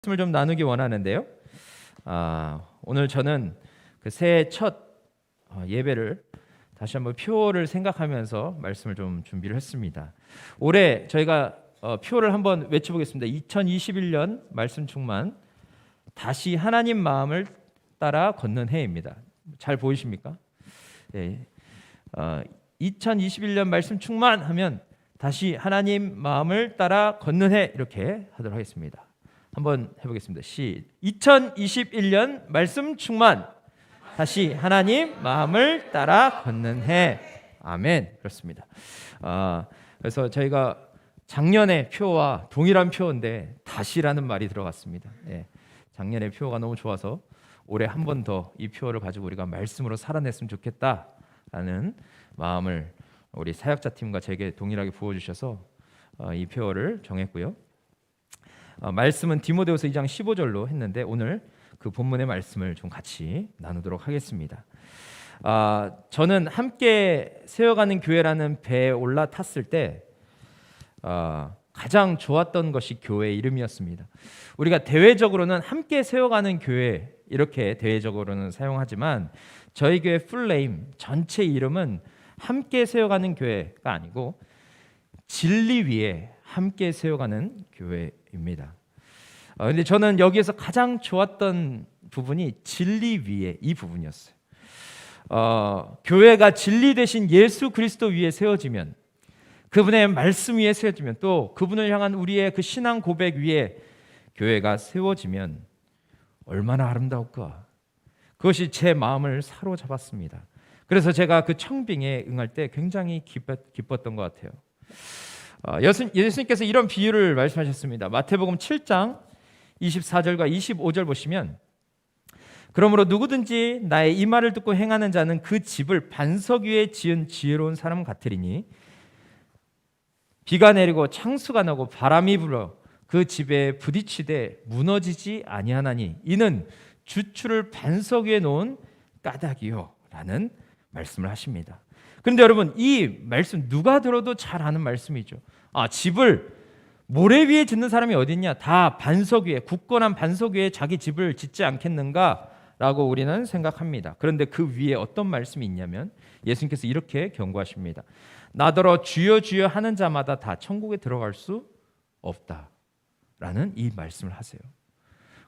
말씀을 좀 나누기 원하는데요. 오늘 저는 그 새해 첫 예배를 다시 한번 표를 생각하면서 말씀을 좀 준비를 했습니다. 올해 저희가 표를 한번 외쳐보겠습니다. 2021년 말씀 충만, 다시 하나님 마음을 따라 걷는 해입니다. 잘 보이십니까? 네. 2021년 말씀 충만하면 다시 하나님 마음을 따라 걷는 해, 이렇게 하도록 하겠습니다. 한번 해보겠습니다. 2021년 말씀 충만, 다시 하나님 마음을 따라 걷는 해. 아멘. 그렇습니다. 그래서 저희가 작년의 표와 동일한 표인데 다시라는 말이 들어갔습니다. 예, 작년의 표가 너무 좋아서 올해 한 번 더 이 표를 가지고 우리가 말씀으로 살아냈으면 좋겠다라는 마음을 우리 사역자 팀과 제게 동일하게 부어주셔서 이 표를 정했고요. 말씀은 디모데후서 2장 15절로 했는데 오늘 그 본문의 말씀을 좀 같이 나누도록 하겠습니다. 저는 함께 세워가는 교회라는 배에 올라탔을 때 가장 좋았던 것이 교회 이름이었습니다. 우리가 대외적으로는 함께 세워가는 교회 이렇게 대외적으로는 사용하지만 저희 교회 풀네임 전체 이름은 함께 세워가는 교회가 아니고 진리 위에 함께 세워가는 교회입니다. 근데 저는 여기에서 가장 좋았던 부분이 진리 위에 이 부분이었어요. 교회가 진리 대신 예수 그리스도 위에 세워지면, 그분의 말씀 위에 세워지면, 또 그분을 향한 우리의 그 신앙 고백 위에 교회가 세워지면 얼마나 아름다울까. 그것이 제 마음을 사로잡았습니다. 그래서 제가 그 청빙에 응할 때 굉장히 기뻤던 것 같아요. 예수님께서 이런 비유를 말씀하셨습니다. 마태복음 7장 24절과 25절 보시면, 그러므로 누구든지 나의 이 말을 듣고 행하는 자는 그 집을 반석 위에 지은 지혜로운 사람 같으리니 비가 내리고 창수가 나고 바람이 불어 그 집에 부딪히되 무너지지 아니하나니 이는 주추를 반석 위에 놓은 까닭이요 라는 말씀을 하십니다. 그런데 여러분, 이 말씀 누가 들어도 잘 아는 말씀이죠. 집을 모래 위에 짓는 사람이 어디 있냐? 다 반석 위에, 굳건한 반석 위에 자기 집을 짓지 않겠는가라고 우리는 생각합니다. 그런데 그 위에 어떤 말씀이 있냐면 예수님께서 이렇게 경고하십니다. 나더러 주여 주여 하는 자마다 다 천국에 들어갈 수 없다라는 이 말씀을 하세요.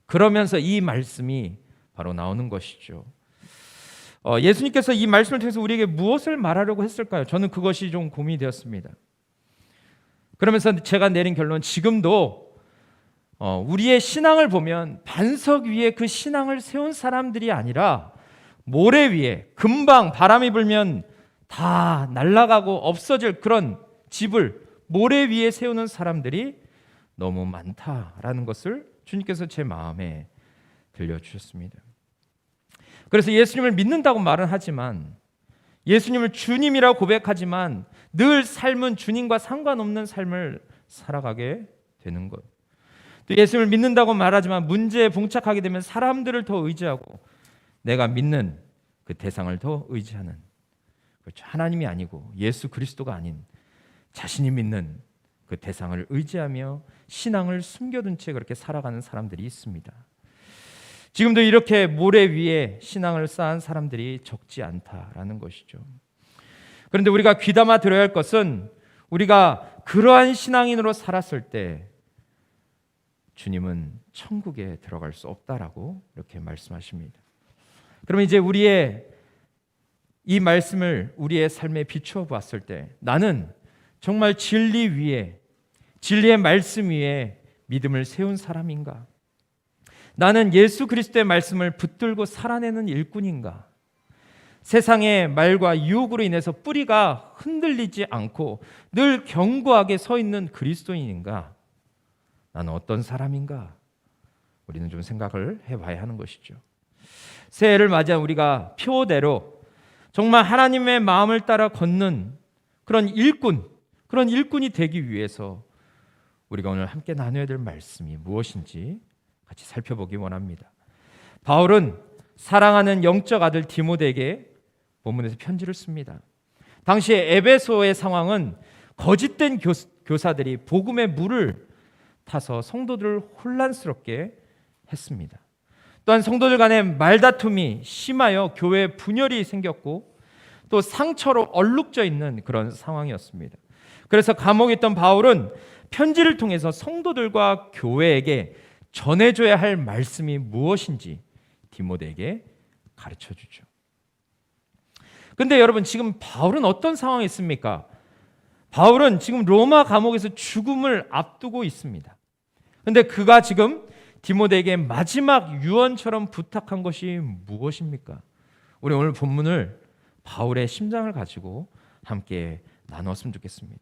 그러면서 이 말씀이 바로 나오는 것이죠. 예수님께서 이 말씀을 통해서 우리에게 무엇을 말하려고 했을까요? 저는 그것이 좀 고민이 되었습니다. 그러면서 제가 내린 결론은 지금도 우리의 신앙을 보면 반석 위에 그 신앙을 세운 사람들이 아니라 모래 위에 금방 바람이 불면 다 날아가고 없어질 그런 집을 모래 위에 세우는 사람들이 너무 많다라는 것을 주님께서 제 마음에 들려주셨습니다. 그래서 예수님을 믿는다고 말은 하지만, 예수님을 주님이라고 고백하지만 늘 삶은 주님과 상관없는 삶을 살아가게 되는 것. 또 예수님을 믿는다고 말하지만 문제에 봉착하게 되면 사람들을 더 의지하고 내가 믿는 그 대상을 더 의지하는, 그렇죠, 하나님이 아니고 예수 그리스도가 아닌 자신이 믿는 그 대상을 의지하며 신앙을 숨겨둔 채 그렇게 살아가는 사람들이 있습니다. 지금도 이렇게 모래 위에 신앙을 쌓은 사람들이 적지 않다라는 것이죠. 그런데 우리가 귀담아 들어야 할 것은, 우리가 그러한 신앙인으로 살았을 때 주님은 천국에 들어갈 수 없다라고 이렇게 말씀하십니다. 그러면 이제 우리의 이 말씀을 우리의 삶에 비추어 보았을 때, 나는 정말 진리 위에, 진리의 말씀 위에 믿음을 세운 사람인가? 나는 예수 그리스도의 말씀을 붙들고 살아내는 일꾼인가? 세상의 말과 유혹으로 인해서 뿌리가 흔들리지 않고 늘 견고하게 서 있는 그리스도인인가? 나는 어떤 사람인가? 우리는 좀 생각을 해봐야 하는 것이죠. 새해를 맞이한 우리가 표대로 정말 하나님의 마음을 따라 걷는 그런 일꾼이 되기 위해서 우리가 오늘 함께 나눠야 될 말씀이 무엇인지 같이 살펴보기 원합니다. 바울은 사랑하는 영적 아들 디모데에게 본문에서 편지를 씁니다. 당시에 에베소의 상황은 거짓된 교사들이 복음의 물을 타서 성도들을 혼란스럽게 했습니다. 또한 성도들 간의 말다툼이 심하여 교회 분열이 생겼고 또 상처로 얼룩져 있는 그런 상황이었습니다. 그래서 감옥에 있던 바울은 편지를 통해서 성도들과 교회에게 전해줘야 할 말씀이 무엇인지 디모데에게 가르쳐 주죠. 근데 여러분, 지금 바울은 어떤 상황에 있습니까? 바울은 지금 로마 감옥에서 죽음을 앞두고 있습니다. 근데 그가 지금 디모데에게 마지막 유언처럼 부탁한 것이 무엇입니까? 우리 오늘 본문을 바울의 심장을 가지고 함께 나누었으면 좋겠습니다.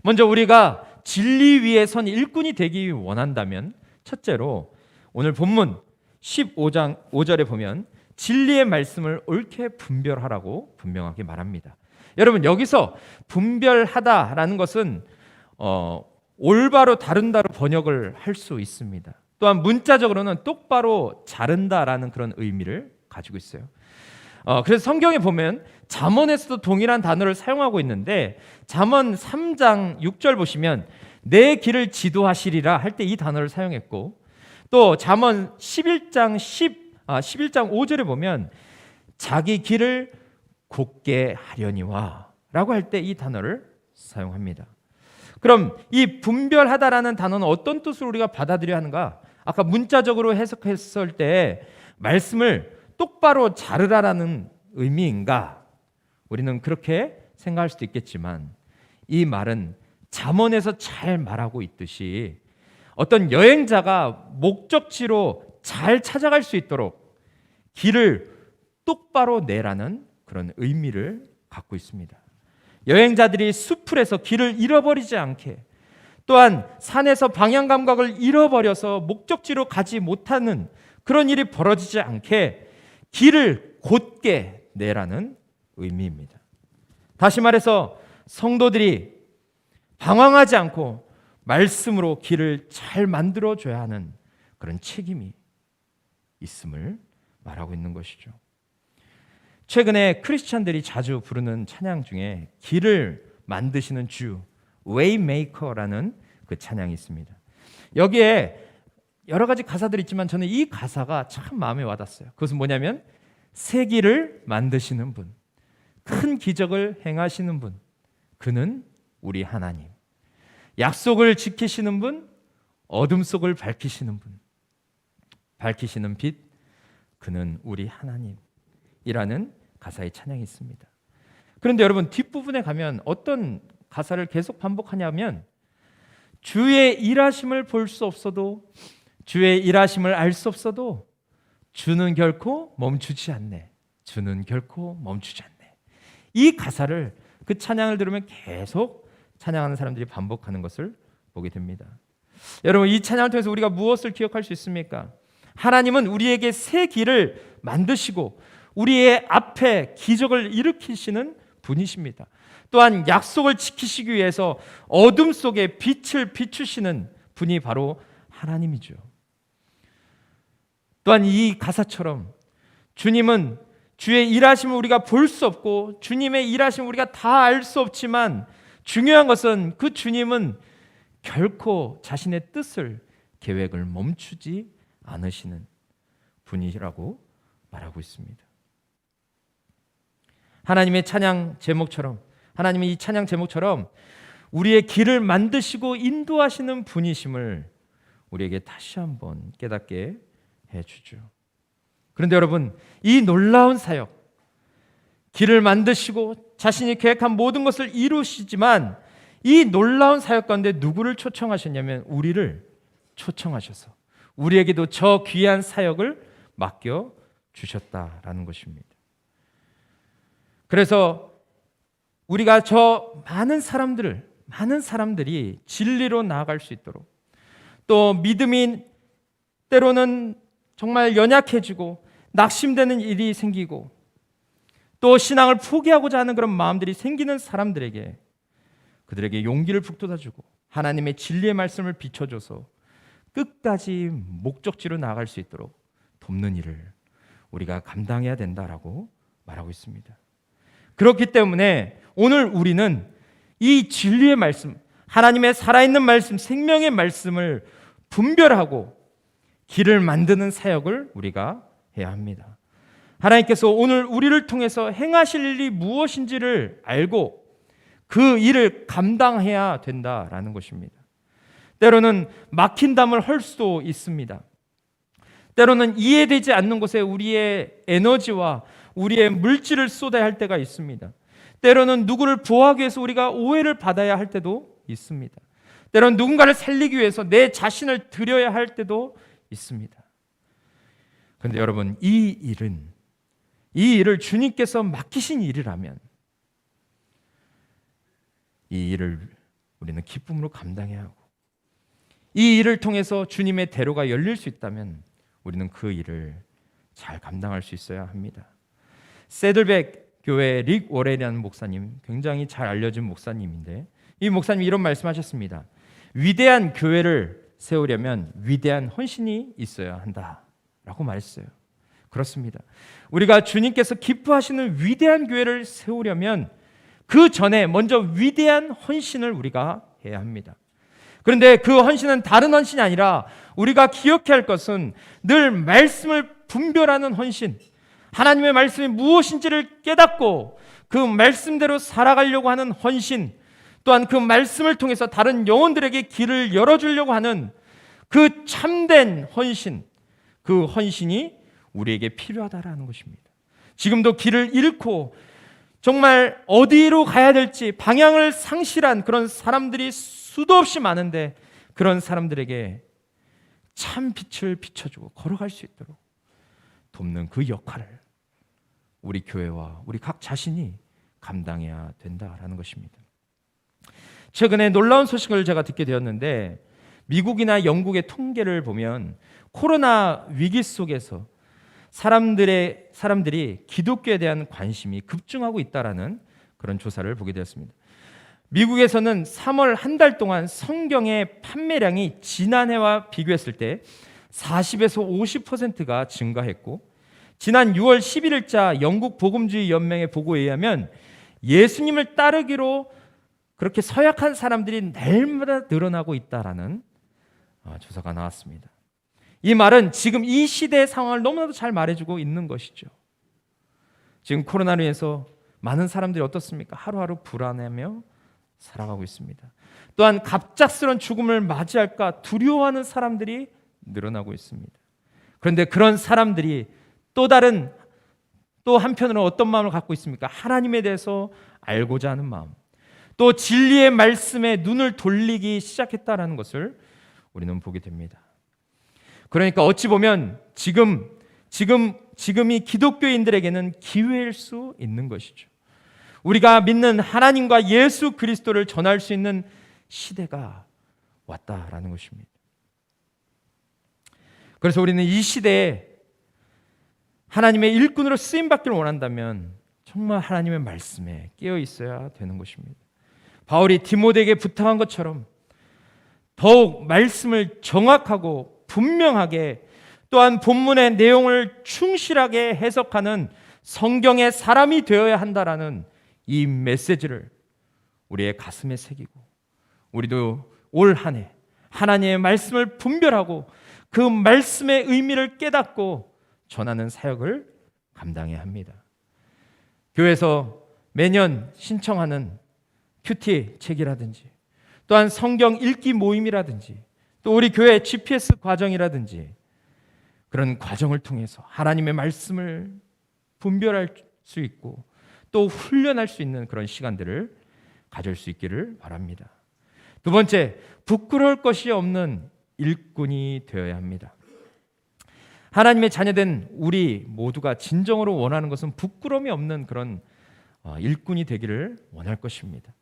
먼저 우리가 진리 위에 선 일꾼이 되기 원한다면 첫째로 오늘 본문 15장 5절에 보면 진리의 말씀을 옳게 분별하라고 분명하게 말합니다. 여러분, 여기서 분별하다라는 것은 올바로 다룬다로 번역을 할 수 있습니다. 또한 문자적으로는 똑바로 자른다라는 그런 의미를 가지고 있어요. 그래서 성경에 보면 잠언에서도 동일한 단어를 사용하고 있는데 잠언 3장 6절 보시면 내 길을 지도하시리라 할 때 이 단어를 사용했고, 또 잠언 11장 5절에 보면 자기 길을 곧게 하려니와 라고 할 때 이 단어를 사용합니다. 그럼 이 분별하다라는 단어는 어떤 뜻으로 우리가 받아들여야 하는가? 아까 문자적으로 해석했을 때 말씀을 똑바로 자르라라는 의미인가? 우리는 그렇게 생각할 수도 있겠지만 이 말은 잠언에서 잘 말하고 있듯이 어떤 여행자가 목적지로 잘 찾아갈 수 있도록 길을 똑바로 내라는 그런 의미를 갖고 있습니다. 여행자들이 숲풀에서 길을 잃어버리지 않게, 또한 산에서 방향 감각을 잃어버려서 목적지로 가지 못하는 그런 일이 벌어지지 않게 길을 곧게 내라는 의미입니다. 다시 말해서 성도들이 방황하지 않고 말씀으로 길을 잘 만들어줘야 하는 그런 책임이 있음을 말하고 있는 것이죠. 최근에 크리스찬들이 자주 부르는 찬양 중에 길을 만드시는 주, 웨이메이커라는 그 찬양이 있습니다. 여기에 여러 가지 가사들이 있지만 저는 이 가사가 참 마음에 와닿았어요. 그것은 뭐냐면 새 길을 만드시는 분, 큰 기적을 행하시는 분, 그는 우리 하나님. 약속을 지키시는 분, 어둠 속을 밝히시는 분, 밝히시는 빛, 그는 우리 하나님이라는 가사의 찬양이 있습니다. 그런데 여러분, 뒷부분에 가면 어떤 가사를 계속 반복하냐면 주의 일하심을 볼 수 없어도, 주의 일하심을 알 수 없어도 주는 결코 멈추지 않네. 주는 결코 멈추지 않네. 이 가사를, 그 찬양을 들으면 계속 찬양하는 사람들이 반복하는 것을 보게 됩니다. 여러분, 이 찬양을 통해서 우리가 무엇을 기억할 수 있습니까? 하나님은 우리에게 새 길을 만드시고 우리의 앞에 기적을 일으키시는 분이십니다. 또한 약속을 지키시기 위해서 어둠 속에 빛을 비추시는 분이 바로 하나님이죠. 또한 이 가사처럼 주님은 주의 일하심을 우리가 볼 수 없고 주님의 일하심을 우리가 다 알 수 없지만 중요한 것은 그 주님은 결코 자신의 뜻을, 계획을 멈추지 않으시는 분이라고 말하고 있습니다. 하나님의 찬양 제목처럼, 하나님의 이 찬양 제목처럼 우리의 길을 만드시고 인도하시는 분이심을 우리에게 다시 한번 깨닫게 해주죠. 그런데 여러분, 이 놀라운 사역, 길을 만드시고 자신이 계획한 모든 것을 이루시지만 이 놀라운 사역 가운데 누구를 초청하셨냐면 우리를 초청하셔서 우리에게도 저 귀한 사역을 맡겨 주셨다라는 것입니다. 그래서 우리가 저 많은 사람들이 진리로 나아갈 수 있도록, 또 믿음이 때로는 정말 연약해지고 낙심되는 일이 생기고 또 신앙을 포기하고자 하는 그런 마음들이 생기는 사람들에게, 그들에게 용기를 북돋아주고 하나님의 진리의 말씀을 비춰줘서 끝까지 목적지로 나아갈 수 있도록 돕는 일을 우리가 감당해야 된다라고 말하고 있습니다. 그렇기 때문에 오늘 우리는 이 진리의 말씀, 하나님의 살아있는 말씀, 생명의 말씀을 분별하고 길을 만드는 사역을 우리가 해야 합니다. 하나님께서 오늘 우리를 통해서 행하실 일이 무엇인지를 알고 그 일을 감당해야 된다라는 것입니다. 때로는 막힌 담을 헐 수도 있습니다. 때로는 이해되지 않는 곳에 우리의 에너지와 우리의 물질을 쏟아야 할 때가 있습니다. 때로는 누구를 보호하기 위해서 우리가 오해를 받아야 할 때도 있습니다. 때로는 누군가를 살리기 위해서 내 자신을 드려야 할 때도 있습니다. 그런데 여러분, 이 일을 주님께서 맡기신 일이라면 이 일을 우리는 기쁨으로 감당해야 하고, 이 일을 통해서 주님의 대로가 열릴 수 있다면 우리는 그 일을 잘 감당할 수 있어야 합니다. 세들백 교회 릭 워렐이라는 목사님, 굉장히 잘 알려진 목사님인데, 이 목사님이 이런 말씀하셨습니다. 위대한 교회를 세우려면 위대한 헌신이 있어야 한다라고 말했어요. 그렇습니다. 우리가 주님께서 기뻐하시는 위대한 교회를 세우려면 그 전에 먼저 위대한 헌신을 우리가 해야 합니다. 그런데 그 헌신은 다른 헌신이 아니라 우리가 기억해야 할 것은 늘 말씀을 분별하는 헌신, 하나님의 말씀이 무엇인지를 깨닫고 그 말씀대로 살아가려고 하는 헌신, 또한 그 말씀을 통해서 다른 영혼들에게 길을 열어주려고 하는 그 참된 헌신, 그 헌신이 우리에게 필요하다라는 것입니다. 지금도 길을 잃고 정말 어디로 가야 될지 방향을 상실한 그런 사람들이 수도 없이 많은데, 그런 사람들에게 참 빛을 비춰주고 걸어갈 수 있도록 돕는 그 역할을 우리 교회와 우리 각 자신이 감당해야 된다라는 것입니다. 최근에 놀라운 소식을 제가 듣게 되었는데, 미국이나 영국의 통계를 보면 코로나 위기 속에서 사람들이 기독교에 대한 관심이 급증하고 있다라는 그런 조사를 보게 되었습니다. 미국에서는 3월 한 달 동안 성경의 판매량이 지난해와 비교했을 때 40에서 50%가 증가했고, 지난 6월 11일자 영국 복음주의 연맹의 보고에 의하면 예수님을 따르기로 그렇게 서약한 사람들이 날마다 늘어나고 있다라는 조사가 나왔습니다. 이 말은 지금 이 시대의 상황을 너무나도 잘 말해주고 있는 것이죠. 지금 코로나로 인해서 많은 사람들이 어떻습니까? 하루하루 불안해하며 살아가고 있습니다. 또한 갑작스러운 죽음을 맞이할까 두려워하는 사람들이 늘어나고 있습니다. 그런데 그런 사람들이 또 한편으로 어떤 마음을 갖고 있습니까? 하나님에 대해서 알고자 하는 마음, 또 진리의 말씀에 눈을 돌리기 시작했다라는 것을 우리는 보게 됩니다. 그러니까 어찌 보면 지금이 기독교인들에게는 기회일 수 있는 것이죠. 우리가 믿는 하나님과 예수 그리스도를 전할 수 있는 시대가 왔다라는 것입니다. 그래서 우리는 이 시대에 하나님의 일꾼으로 쓰임받기를 원한다면 정말 하나님의 말씀에 깨어 있어야 되는 것입니다. 바울이 디모데에게 부탁한 것처럼 더욱 말씀을 정확하고 분명하게, 또한 본문의 내용을 충실하게 해석하는 성경의 사람이 되어야 한다라는 이 메시지를 우리의 가슴에 새기고, 우리도 올 한 해 하나님의 말씀을 분별하고 그 말씀의 의미를 깨닫고 전하는 사역을 감당해야 합니다. 교회에서 매년 신청하는 큐티 책이라든지, 또한 성경 읽기 모임이라든지, 또 우리 교회 GPS 과정이라든지, 그런 과정을 통해서 하나님의 말씀을 분별할 수 있고 또 훈련할 수 있는 그런 시간들을 가질 수 있기를 바랍니다. 두 번째, 부끄러울 것이 없는 일꾼이 되어야 합니다. 하나님의 자녀된 우리 모두가 진정으로 원하는 것은 부끄러움이 없는 그런 일꾼이 되기를 원할 것입니다.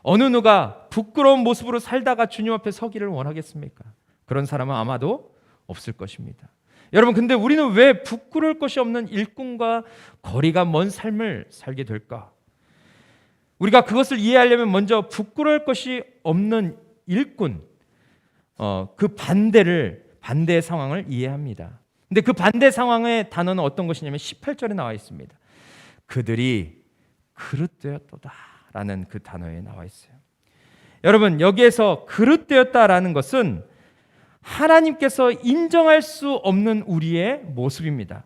어느 누가 부끄러운 모습으로 살다가 주님 앞에 서기를 원하겠습니까? 그런 사람은 아마도 없을 것입니다. 여러분, 근데 우리는 왜 부끄러울 것이 없는 일꾼과 거리가 먼 삶을 살게 될까? 우리가 그것을 이해하려면 먼저 부끄러울 것이 없는 일꾼, 그 반대의 상황을 이해합니다. 근데 그 반대 상황의 단어는 어떤 것이냐면 18절에 나와 있습니다. 그들이 그릇되었도다라는 그 단어에 나와 있어요. 여러분, 여기에서 그릇되었다라는 것은 하나님께서 인정할 수 없는 우리의 모습입니다.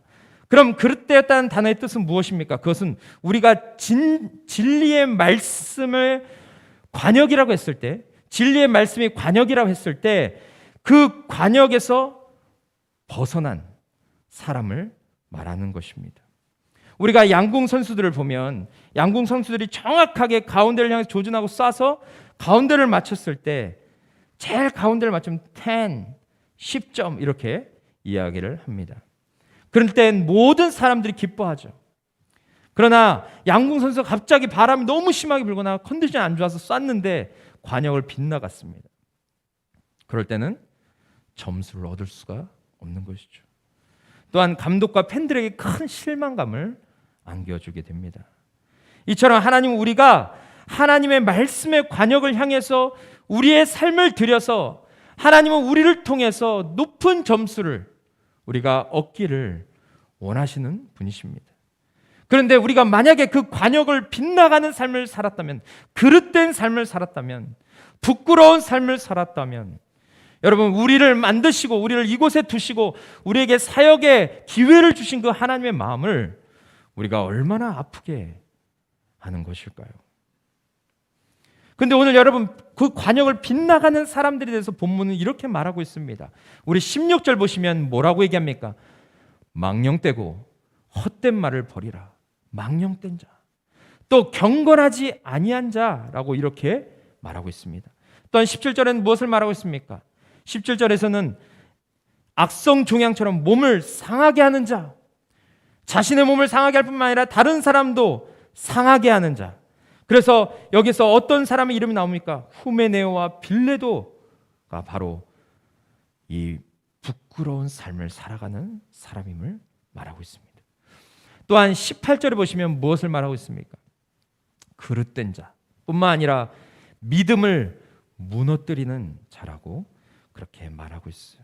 그럼 그릇되었다는 단어의 뜻은 무엇입니까? 그것은 우리가 진리의 말씀을 관역이라고 했을 때, 진리의 말씀이 관역이라고 했을 때 그 관역에서 벗어난 사람을 말하는 것입니다. 우리가 양궁 선수들을 보면 양궁 선수들이 정확하게 가운데를 향해서 조준하고 쏴서 가운데를 맞췄을 때 제일 가운데를 맞추면 10점 이렇게 이야기를 합니다. 그럴 땐 모든 사람들이 기뻐하죠. 그러나 양궁 선수가 갑자기 바람이 너무 심하게 불거나 컨디션이 안 좋아서 쐈는데 관역을 빗나갔습니다. 그럴 때는 점수를 얻을 수가 없는 것이죠. 또한 감독과 팬들에게 큰 실망감을 안겨주게 됩니다. 이처럼 하나님은 우리가 하나님의 말씀의 관역을 향해서 우리의 삶을 들여서 하나님은 우리를 통해서 높은 점수를 우리가 얻기를 원하시는 분이십니다. 그런데 우리가 만약에 그 관역을 빗나가는 삶을 살았다면, 그릇된 삶을 살았다면, 부끄러운 삶을 살았다면, 여러분, 우리를 만드시고 우리를 이곳에 두시고 우리에게 사역의 기회를 주신 그 하나님의 마음을 우리가 얼마나 아프게 하는 것일까요? 근데 오늘 여러분, 그 관역을 빗나가는 사람들에 대해서 본문은 이렇게 말하고 있습니다. 우리 16절 보시면 뭐라고 얘기합니까? 망령되고 헛된 말을 버리라. 망령된 자. 또 경건하지 아니한 자라고 이렇게 말하고 있습니다. 또한 17절에는 무엇을 말하고 있습니까? 17절에서는 악성 종양처럼 몸을 상하게 하는 자, 자신의 몸을 상하게 할 뿐만 아니라 다른 사람도 상하게 하는 자. 그래서 여기서 어떤 사람의 이름이 나옵니까? 후메네오와 빌레도가 바로 이 부끄러운 삶을 살아가는 사람임을 말하고 있습니다. 또한 18절에 보시면 무엇을 말하고 있습니까? 그릇된 자 뿐만 아니라 믿음을 무너뜨리는 자라고 그렇게 말하고 있어요.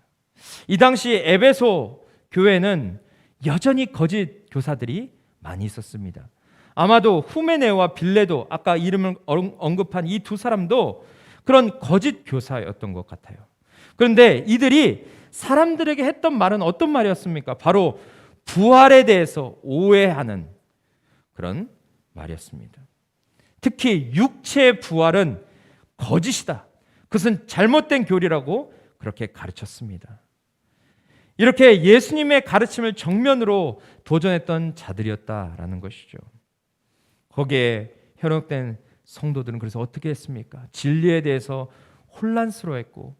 이 당시 에베소 교회는 여전히 거짓 교사들이 많이 있었습니다. 아마도 후메네오와 빌레도, 아까 이름을 언급한 이 두 사람도 그런 거짓 교사였던 것 같아요. 그런데 이들이 사람들에게 했던 말은 어떤 말이었습니까? 바로 부활에 대해서 오해하는 그런 말이었습니다. 특히 육체의 부활은 거짓이다. 그것은 잘못된 교리라고 그렇게 가르쳤습니다. 이렇게 예수님의 가르침을 정면으로 도전했던 자들이었다라는 것이죠. 거기에 현혹된 성도들은 그래서 어떻게 했습니까? 진리에 대해서 혼란스러워했고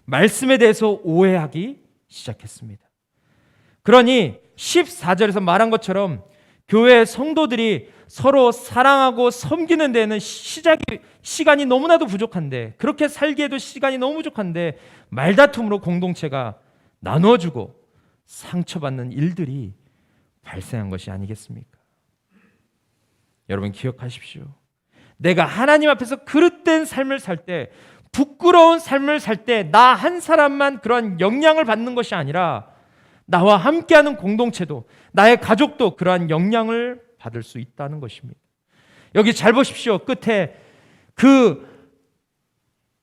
말씀에 대해서 오해하기 시작했습니다. 그러니 14절에서 말한 것처럼 교회 성도들이 서로 사랑하고 섬기는 데는 시간이 너무나도 부족한데, 그렇게 살기에도 시간이 너무 부족한데 말다툼으로 공동체가 나눠주고 상처받는 일들이 발생한 것이 아니겠습니까? 여러분 기억하십시오. 내가 하나님 앞에서 그릇된 삶을 살 때, 부끄러운 삶을 살 때 나 한 사람만 그러한 영향을 받는 것이 아니라 나와 함께하는 공동체도, 나의 가족도 그러한 영향을 받을 수 있다는 것입니다. 여기 잘 보십시오. 끝에 그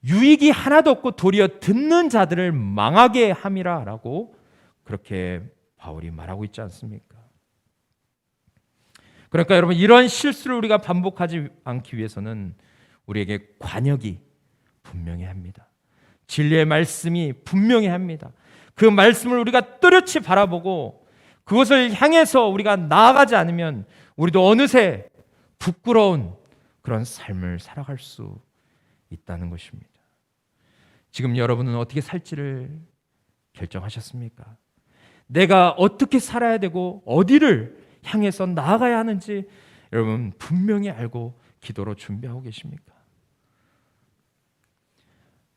유익이 하나도 없고 도리어 듣는 자들을 망하게 함이라 라고 그렇게 바울이 말하고 있지 않습니까? 그러니까 여러분, 이런 실수를 우리가 반복하지 않기 위해서는 우리에게 관역이 분명히 합니다. 진리의 말씀이 분명히 합니다. 그 말씀을 우리가 뚜렷이 바라보고 그것을 향해서 우리가 나아가지 않으면 우리도 어느새 부끄러운 그런 삶을 살아갈 수 있다는 것입니다. 지금 여러분은 어떻게 살지를 결정하셨습니까? 내가 어떻게 살아야 되고 어디를 향해서 나아가야 하는지 여러분 분명히 알고 기도로 준비하고 계십니까?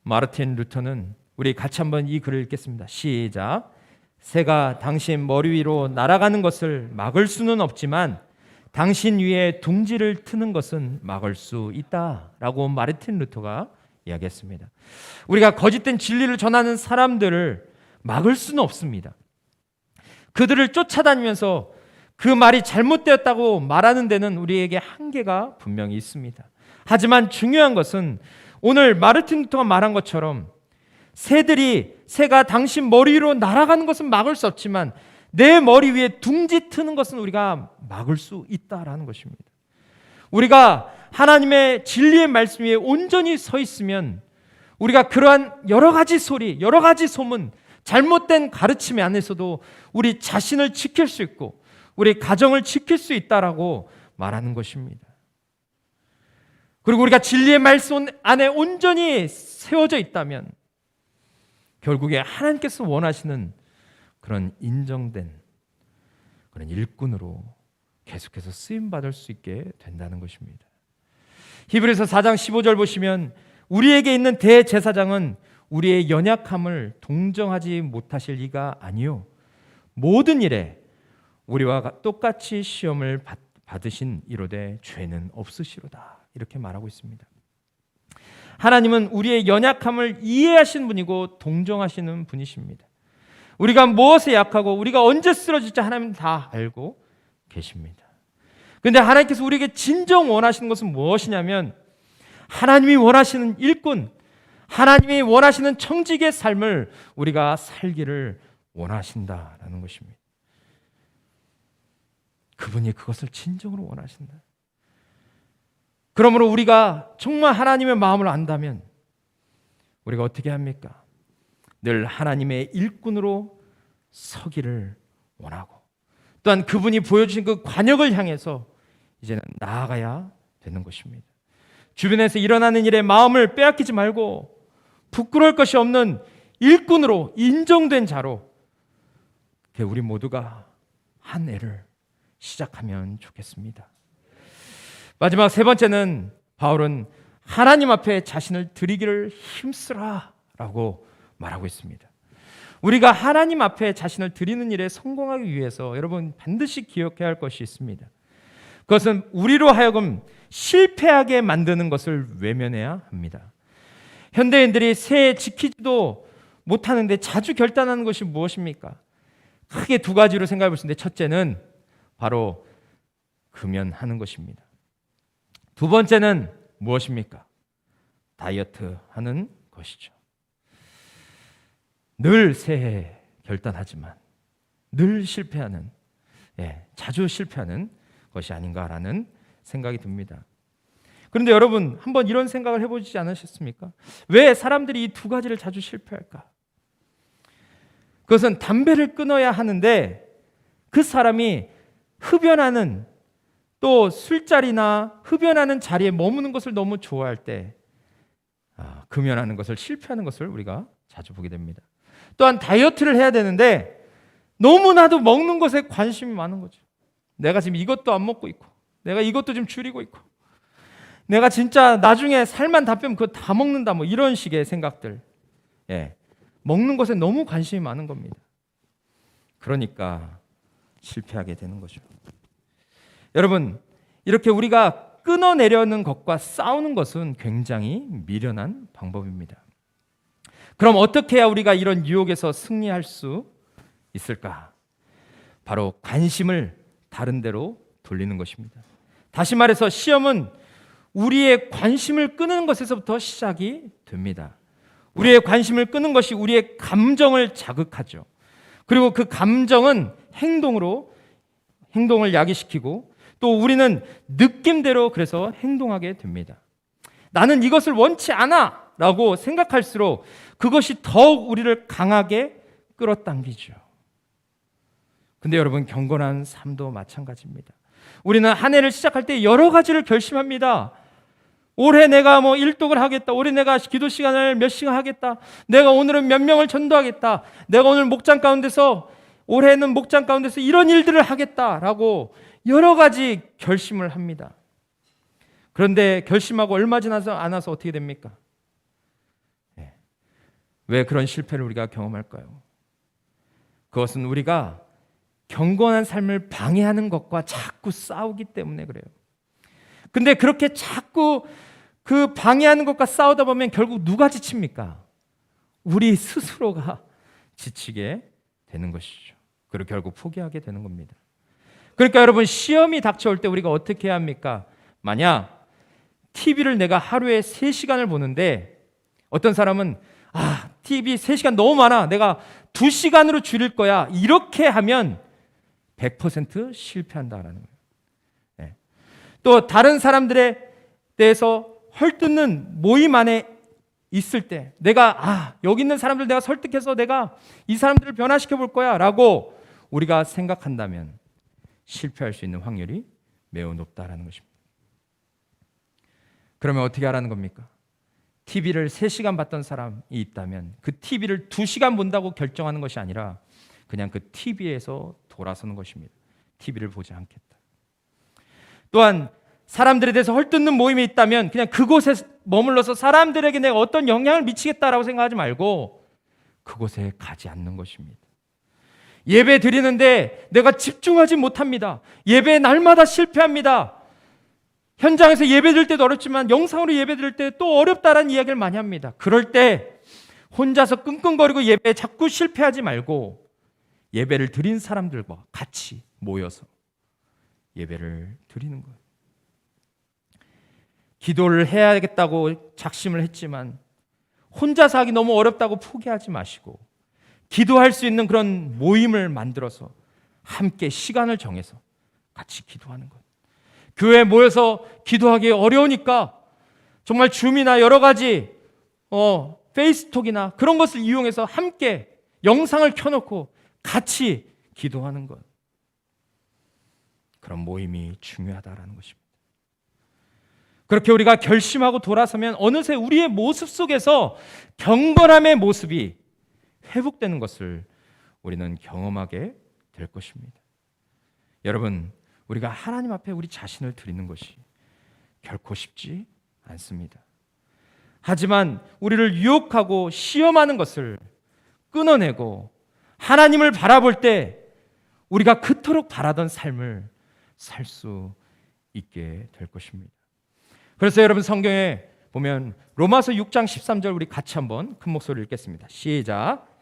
마르틴 루터는, 우리 같이 한번 이 글을 읽겠습니다. 시작. 새가 당신 머리 위로 날아가는 것을 막을 수는 없지만 당신 위에 둥지를 트는 것은 막을 수 있다라고 마르틴 루터가 이야기했습니다. 우리가 거짓된 진리를 전하는 사람들을 막을 수는 없습니다. 그들을 쫓아다니면서 그 말이 잘못되었다고 말하는 데는 우리에게 한계가 분명히 있습니다. 하지만 중요한 것은 오늘 마르틴 루터가 말한 것처럼 새가 당신 머리 위로 날아가는 것은 막을 수 없지만 내 머리 위에 둥지 트는 것은 우리가 막을 수 있다라는 것입니다. 우리가 하나님의 진리의 말씀 위에 온전히 서 있으면 우리가 그러한 여러 가지 소리, 여러 가지 소문, 잘못된 가르침 안에서도 우리 자신을 지킬 수 있고 우리 가정을 지킬 수 있다라고 말하는 것입니다. 그리고 우리가 진리의 말씀 안에 온전히 세워져 있다면 결국에 하나님께서 원하시는 그런 인정된 그런 일꾼으로 계속해서 쓰임받을 수 있게 된다는 것입니다. 히브리서 4장 15절 보시면 우리에게 있는 대제사장은 우리의 연약함을 동정하지 못하실 이가 아니요 모든 일에 우리와 똑같이 시험을 받으신 이로되 죄는 없으시로다 이렇게 말하고 있습니다. 하나님은 우리의 연약함을 이해하시는 분이고 동정하시는 분이십니다. 우리가 무엇에 약하고 우리가 언제 쓰러질지 하나님은 다 알고 계십니다. 그런데 하나님께서 우리에게 진정 원하시는 것은 무엇이냐면 하나님이 원하시는 일꾼, 하나님이 원하시는 청지기의 삶을 우리가 살기를 원하신다라는 것입니다. 그분이 그것을 진정으로 원하신다. 그러므로 우리가 정말 하나님의 마음을 안다면 우리가 어떻게 합니까? 늘 하나님의 일꾼으로 서기를 원하고 또한 그분이 보여주신 그 관역을 향해서 이제는 나아가야 되는 것입니다. 주변에서 일어나는 일에 마음을 빼앗기지 말고 부끄러울 것이 없는 일꾼으로 인정된 자로 우리 모두가 한 해를 시작하면 좋겠습니다. 마지막 세 번째는 바울은 하나님 앞에 자신을 드리기를 힘쓰라라고 말하고 있습니다. 우리가 하나님 앞에 자신을 드리는 일에 성공하기 위해서 여러분 반드시 기억해야 할 것이 있습니다. 그것은 우리로 하여금 실패하게 만드는 것을 외면해야 합니다. 현대인들이 새해 지키지도 못하는데 자주 결단하는 것이 무엇입니까? 크게 두 가지로 생각해 볼 수 있는데 첫째는 바로 금연하는 것입니다. 두 번째는 무엇입니까? 다이어트 하는 것이죠. 늘 새해 결단하지만 늘 실패하는, 자주 실패하는 것이 아닌가라는 생각이 듭니다. 그런데 여러분 한번 이런 생각을 해보지 않으셨습니까? 왜 사람들이 이 두 가지를 자주 실패할까? 그것은 담배를 끊어야 하는데 그 사람이 흡연하는 또 술자리나 흡연하는 자리에 머무는 것을 너무 좋아할 때 금연하는 것을 실패하는 것을 우리가 자주 보게 됩니다. 또한 다이어트를 해야 되는데 너무나도 먹는 것에 관심이 많은 거죠. 내가 지금 이것도 안 먹고 있고 내가 이것도 좀 줄이고 있고 내가 진짜 나중에 살만 다 빼면 그거 다 먹는다 뭐 이런 식의 생각들. 먹는 것에 너무 관심이 많은 겁니다. 그러니까 실패하게 되는 거죠. 여러분 이렇게 우리가 끊어내려는 것과 싸우는 것은 굉장히 미련한 방법입니다. 그럼 어떻게 해야 우리가 이런 유혹에서 승리할 수 있을까? 바로 관심을 다른 데로 돌리는 것입니다. 다시 말해서 시험은 우리의 관심을 끄는 것에서부터 시작이 됩니다. 우리의 관심을 끄는 것이 우리의 감정을 자극하죠. 그리고 그 감정은 행동을 야기시키고 또 우리는 느낌대로 그래서 행동하게 됩니다. 나는 이것을 원치 않아 라고 생각할수록 그것이 더욱 우리를 강하게 끌어당기죠. 근데 여러분 경건한 삶도 마찬가지입니다. 우리는 한 해를 시작할 때 여러 가지를 결심합니다. 올해 내가 일독을 하겠다. 올해 내가 기도 시간을 몇 시간 하겠다. 내가 오늘은 몇 명을 전도하겠다. 내가 오늘 올해는 목장 가운데서 이런 일들을 하겠다라고 여러 가지 결심을 합니다. 그런데 결심하고 얼마 지나서 않아서 어떻게 됩니까? 왜 그런 실패를 우리가 경험할까요? 그것은 우리가 경건한 삶을 방해하는 것과 자꾸 싸우기 때문에 그래요. 근데 그렇게 자꾸 그 방해하는 것과 싸우다 보면 결국 누가 지칩니까? 우리 스스로가 지치게 되는 것이죠. 그리고 결국 포기하게 되는 겁니다. 그러니까 여러분 시험이 닥쳐올 때 우리가 어떻게 해야 합니까? 만약 TV를 내가 하루에 3시간을 보는데 어떤 사람은 TV 3시간 너무 많아. 내가 2시간으로 줄일 거야. 이렇게 하면 100% 실패한다라는 거예요. 네. 또 다른 사람들에 대해서 헐뜯는 모임 안에 있을 때 내가 여기 있는 사람들 내가 설득해서 내가 이 사람들을 변화시켜 볼 거야 라고 우리가 생각한다면 실패할 수 있는 확률이 매우 높다라는 것입니다. 그러면 어떻게 하라는 겁니까? TV를 3시간 봤던 사람이 있다면 그 TV를 2시간 본다고 결정하는 것이 아니라 그냥 그 TV에서 돌아서는 것입니다. TV를 보지 않겠다. 또한 사람들에 대해서 헐뜯는 모임이 있다면 그냥 그곳에 머물러서 사람들에게 내가 어떤 영향을 미치겠다라고 생각하지 말고 그곳에 가지 않는 것입니다. 예배 드리는데 내가 집중하지 못합니다. 예배 날마다 실패합니다. 현장에서 예배 드릴 때도 어렵지만 영상으로 예배 드릴 때 또 어렵다라는 이야기를 많이 합니다. 그럴 때 혼자서 끙끙거리고 예배에 자꾸 실패하지 말고 예배를 드린 사람들과 같이 모여서 예배를 드리는 거예요. 기도를 해야겠다고 작심을 했지만 혼자서 하기 너무 어렵다고 포기하지 마시고 기도할 수 있는 그런 모임을 만들어서 함께 시간을 정해서 같이 기도하는 것. 교회에 모여서 기도하기 어려우니까 정말 줌이나 여러 가지 페이스톡이나 그런 것을 이용해서 함께 영상을 켜놓고 같이 기도하는 것. 그런 모임이 중요하다라는 것입니다. 그렇게 우리가 결심하고 돌아서면 어느새 우리의 모습 속에서 경건함의 모습이 회복되는 것을 우리는 경험하게 될 것입니다. 여러분, 우리가 하나님 앞에 우리 자신을 드리는 것이 결코 쉽지 않습니다. 하지만 우리를 유혹하고 시험하는 것을 끊어내고 하나님을 바라볼 때 우리가 그토록 바라던 삶을 살 수 있게 될 것입니다. 그래서 여러분 성경에 보면 로마서 6장 13절 우리 같이 한번 큰 목소리로 읽겠습니다. 시작.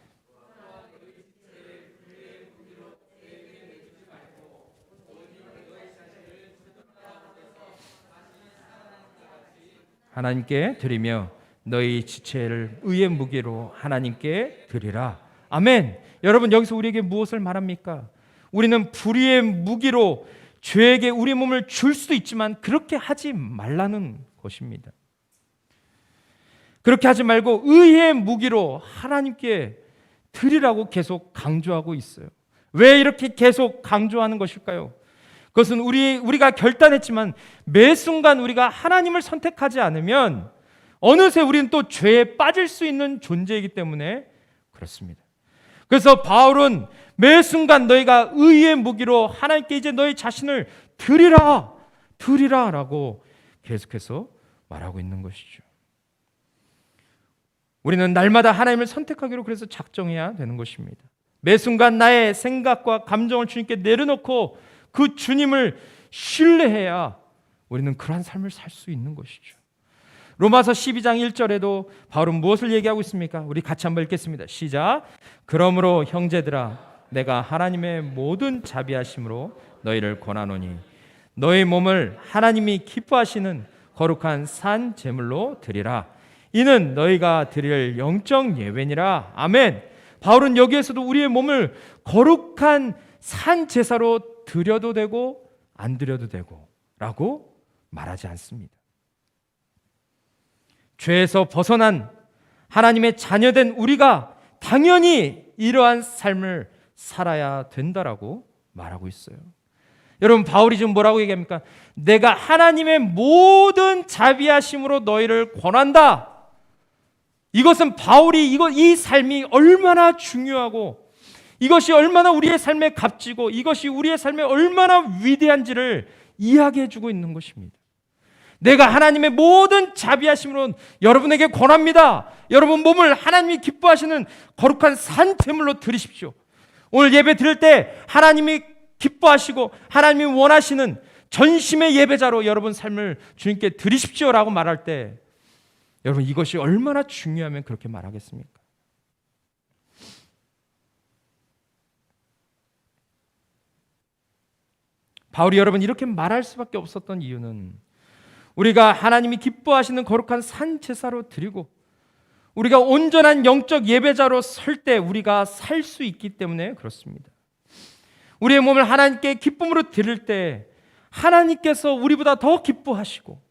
하나님께 드리며 너희 지체를 의의 무게로 하나님께 드리라. 아멘. 여러분 여기서 우리에게 무엇을 말합니까? 우리는 불의의 무기로 죄에게 우리 몸을 줄 수도 있지만 그렇게 하지 말라는 것입니다. 그렇게 하지 말고 의의 무기로 하나님께 드리라고 계속 강조하고 있어요. 왜 이렇게 계속 강조하는 것일까요? 그것은 우리가 결단했지만 매 순간 우리가 하나님을 선택하지 않으면 어느새 우리는 또 죄에 빠질 수 있는 존재이기 때문에 그렇습니다. 그래서 바울은 매 순간 너희가 의의 무기로 하나님께 이제 너희 자신을 드리라 라고 계속해서 말하고 있는 것이죠. 우리는 날마다 하나님을 선택하기로 그래서 작정해야 되는 것입니다. 매 순간 나의 생각과 감정을 주님께 내려놓고 그 주님을 신뢰해야 우리는 그러한 삶을 살 수 있는 것이죠. 로마서 12장 1절에도 바울은 무엇을 얘기하고 있습니까? 우리 같이 한번 읽겠습니다. 시작. 그러므로 형제들아 내가 하나님의 모든 자비하심으로 너희를 권하노니 너희 몸을 하나님이 기뻐하시는 거룩한 산 제물로 드리라. 이는 너희가 드릴 영적 예배니라. 아멘. 바울은 여기에서도 우리의 몸을 거룩한 산 제사로 드려도 되고 안 드려도 되고 라고 말하지 않습니다. 죄에서 벗어난 하나님의 자녀된 우리가 당연히 이러한 삶을 살아야 된다라고 말하고 있어요. 여러분 바울이 지금 뭐라고 얘기합니까? 내가 하나님의 모든 자비하심으로 너희를 권한다. 이것은 바울이 이 삶이 얼마나 중요하고 이것이 얼마나 우리의 삶에 값지고 이것이 우리의 삶에 얼마나 위대한지를 이야기해 주고 있는 것입니다. 내가 하나님의 모든 자비하심으로 여러분에게 권합니다. 여러분 몸을 하나님이 기뻐하시는 거룩한 산 제물로 드리십시오. 오늘 예배 드릴 때 하나님이 기뻐하시고 하나님이 원하시는 전심의 예배자로 여러분 삶을 주님께 드리십시오라고 말할 때 여러분 이것이 얼마나 중요하면 그렇게 말하겠습니까? 바울이 여러분 이렇게 말할 수밖에 없었던 이유는 우리가 하나님이 기뻐하시는 거룩한 산 제사로 드리고 우리가 온전한 영적 예배자로 설 때 우리가 살 수 있기 때문에 그렇습니다. 우리의 몸을 하나님께 기쁨으로 드릴 때 하나님께서 우리보다 더 기뻐하시고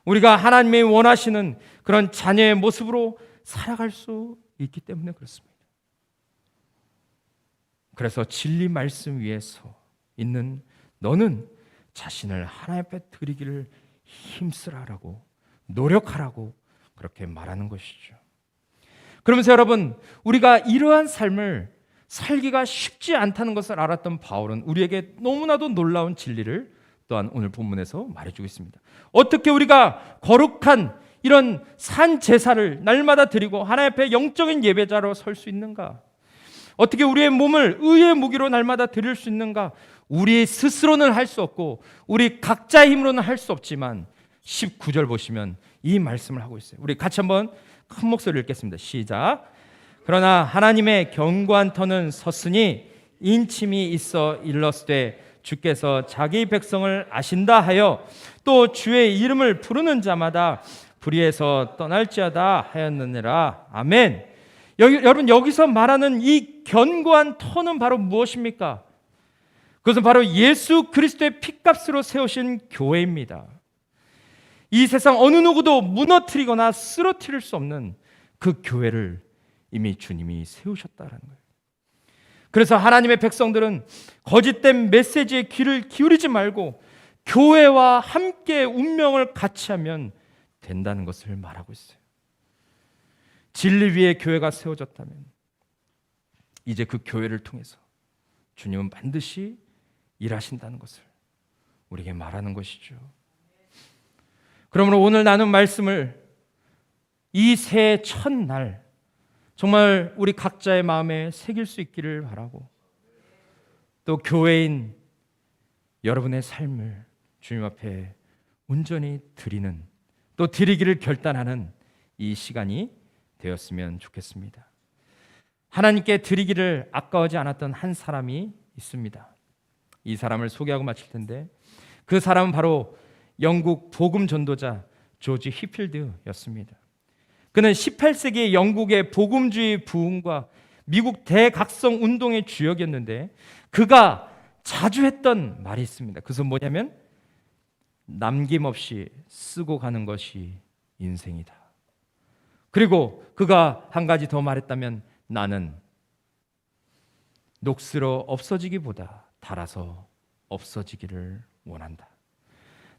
우리가 하나님의 원하시는 그런 자녀의 모습으로 살아갈 수 있기 때문에 그렇습니다. 그래서 진리 말씀 위에서 있는 너는 자신을 하나님 앞에 드리기를 힘쓰라라고 노력하라고 그렇게 말하는 것이죠. 그러면서 여러분, 우리가 이러한 삶을 살기가 쉽지 않다는 것을 알았던 바울은 우리에게 너무나도 놀라운 진리를 또한 오늘 본문에서 말해주고 있습니다. 어떻게 우리가 거룩한 이런 산 제사를 날마다 드리고 하나님 앞에 영적인 예배자로 설 수 있는가? 어떻게 우리의 몸을 의의 무기로 날마다 드릴 수 있는가? 우리 스스로는 할 수 없고 우리 각자의 힘으로는 할 수 없지만 19절 보시면 이 말씀을 하고 있어요. 우리 같이 한번 큰 목소리로 읽겠습니다. 시작. 그러나 하나님의 견고한 터는 섰으니 인침이 있어 일렀으되 주께서 자기 백성을 아신다 하여 또 주의 이름을 부르는 자마다 불의에서 떠날지어다 하였느니라. 아멘. 여러분, 여기서 말하는 이 견고한 터는 바로 무엇입니까? 그것은 바로 예수 그리스도의 피값으로 세우신 교회입니다. 이 세상 어느 누구도 무너뜨리거나 쓰러뜨릴 수 없는 그 교회를 이미 주님이 세우셨다는 거예요. 그래서 하나님의 백성들은 거짓된 메시지에 귀를 기울이지 말고 교회와 함께 운명을 같이 하면 된다는 것을 말하고 있어요. 진리 위에 교회가 세워졌다면 이제 그 교회를 통해서 주님은 반드시 일하신다는 것을 우리에게 말하는 것이죠. 그러므로 오늘 나눈 말씀을 이 새해 첫날 정말 우리 각자의 마음에 새길 수 있기를 바라고, 또 교회인 여러분의 삶을 주님 앞에 온전히 드리는, 또 드리기를 결단하는 이 시간이 되었으면 좋겠습니다. 하나님께 드리기를 아까워하지 않았던 한 사람이 있습니다. 이 사람을 소개하고 마칠 텐데, 그 사람은 바로 영국 복음 전도자 조지 휘필드였습니다. 그는 18세기 영국의 복음주의 부흥과 미국 대각성 운동의 주역이었는데, 그가 자주 했던 말이 있습니다. 그것은 뭐냐면 남김없이 쓰고 가는 것이 인생이다. 그리고 그가 한 가지 더 말했다면, 나는 녹슬어 없어지기보다 닳아서 없어지기를 원한다.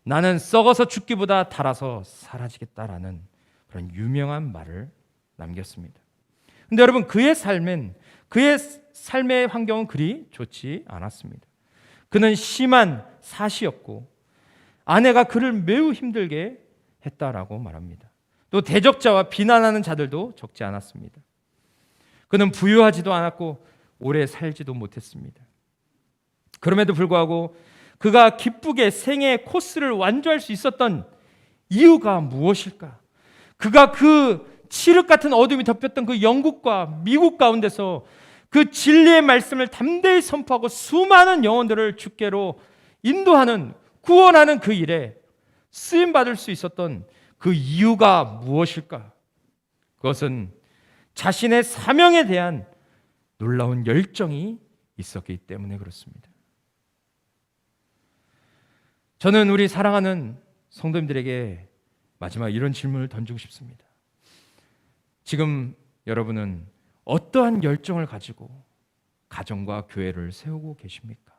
나는 썩어서 죽기보다 닳아서 사라지겠다라는 그런 유명한 말을 남겼습니다. 근데 여러분, 그의 삶의 환경은 그리 좋지 않았습니다. 그는 심한 사시였고 아내가 그를 매우 힘들게 했다라고 말합니다. 또 대적자와 비난하는 자들도 적지 않았습니다. 그는 부유하지도 않았고 오래 살지도 못했습니다. 그럼에도 불구하고 그가 기쁘게 생애 코스를 완주할 수 있었던 이유가 무엇일까? 그가 그 칠흑 같은 어둠이 덮였던 그 영국과 미국 가운데서 그 진리의 말씀을 담대히 선포하고 수많은 영혼들을 주께로 인도하는, 구원하는 그 일에 쓰임받을 수 있었던 그 이유가 무엇일까? 그것은 자신의 사명에 대한 놀라운 열정이 있었기 때문에 그렇습니다. 저는 우리 사랑하는 성도님들에게 마지막 이런 질문을 던지고 싶습니다. 지금 여러분은 어떠한 열정을 가지고 가정과 교회를 세우고 계십니까?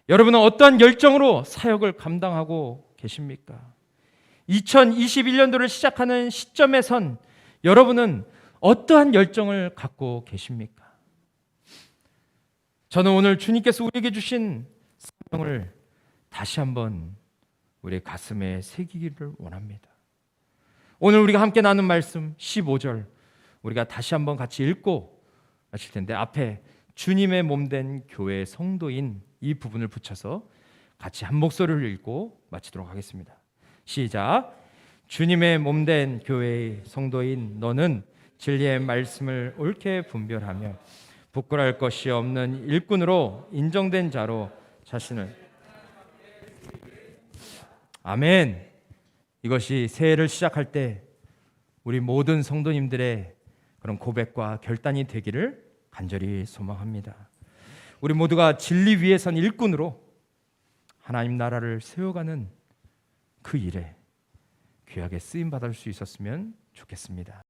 여러분은 어떠한 열정으로 사역을 감당하고 계십니까? 2021년도를 시작하는 시점에선 여러분은 어떠한 열정을 갖고 계십니까? 저는 오늘 주님께서 우리에게 주신 사명을 다시 한번 우리의 가슴에 새기기를 원합니다. 오늘 우리가 함께 나눈 말씀 15절 우리가 다시 한번 같이 읽고 마칠 텐데, 앞에 주님의 몸된 교회의 성도인 이 부분을 붙여서 같이 한 목소리를 읽고 마치도록 하겠습니다. 시작. 주님의 몸된 교회의 성도인 너는 진리의 말씀을 옳게 분별하며 부끄러울 것이 없는 일꾼으로 인정된 자로 자신을. 아멘. 이것이 새해를 시작할 때 우리 모든 성도님들의 그런 고백과 결단이 되기를 간절히 소망합니다. 우리 모두가 진리 위에 선 일꾼으로 하나님 나라를 세워가는 그 일에 귀하게 쓰임 받을 수 있었으면 좋겠습니다.